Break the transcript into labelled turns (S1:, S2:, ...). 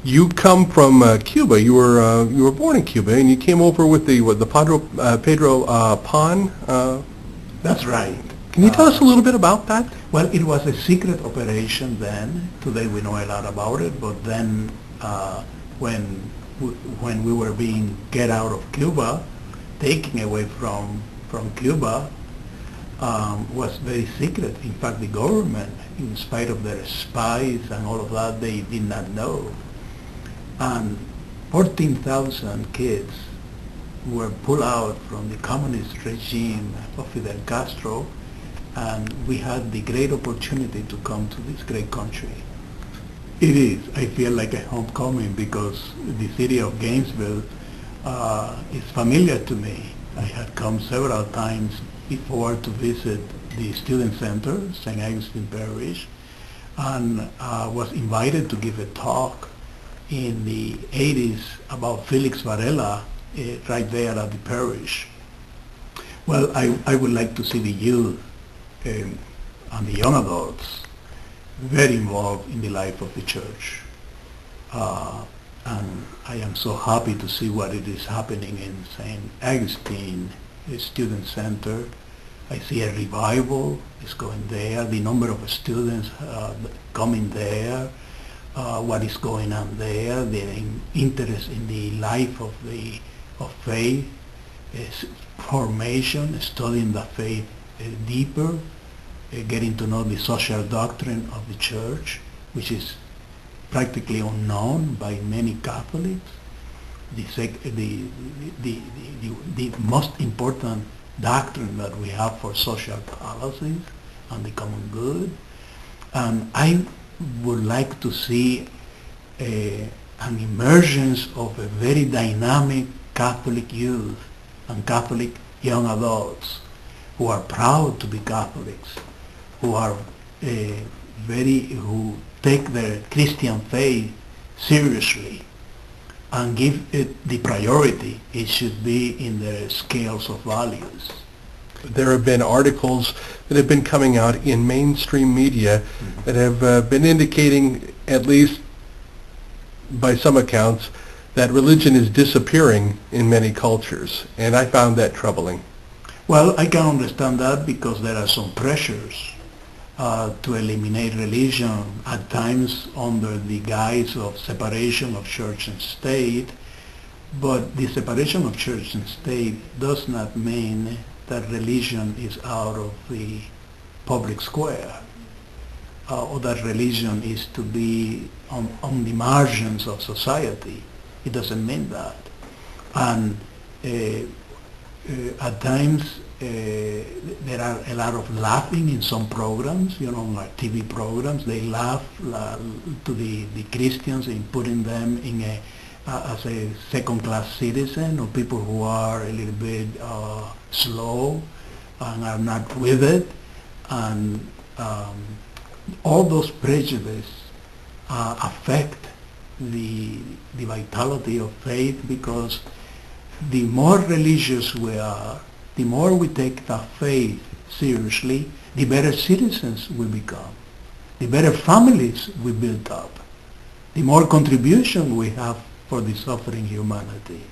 S1: You come from Cuba. You were born in Cuba, and you came over with the Pedro Pan.
S2: That's right.
S1: Can you tell us a little bit about that?
S2: Well, it was a secret operation then. Today we know a lot about it, but then when we were being get out of Cuba, taken away from Cuba, was very secret. In fact, the government, in spite of their spies and all of that, they did not know. And 14,000 kids were pulled out from the communist regime of Fidel Castro, and we had the great opportunity to come to this great country. It is. I feel like a homecoming because the city of Gainesville is familiar to me. I had come several times before to visit the student center, St. Augustine Parish, and was invited to give a talk in the 80s about Felix Varela right there at the parish. Well, I would like to see the youth and the young adults very involved in the life of the church. And I am so happy to see what it is happening in St. Augustine Student Center. I see a revival is going there, the number of students coming there, what is going on there, their interest in the life of faith, formation, studying the faith deeper, getting to know the social doctrine of the church, which is practically unknown by many Catholics. The most important doctrine that we have for social policies and the common good. I would like to see an emergence of a very dynamic Catholic youth and Catholic young adults who are proud to be Catholics, who are who take their Christian faith seriously and give it the priority it should be in their scales of values.
S1: There have been articles that have been coming out in mainstream media that have been indicating, at least by some accounts, that religion is disappearing in many cultures, and I found that troubling.
S2: Well, I can understand that because there are some pressures to eliminate religion, at times under the guise of separation of church and state, but the separation of church and state does not mean that religion is out of the public square, or that religion is to be on the margins of society. It doesn't mean that. And at times there are a lot of laughing in some programs, like TV programs. They laugh to the Christians in putting them in as a second-class citizen, or people who are a little bit slow and are not with it. And all those prejudices affect the vitality of faith, because the more religious we are, the more we take the faith seriously, the better citizens we become, the better families we build up, the more contribution we have for the suffering humanity.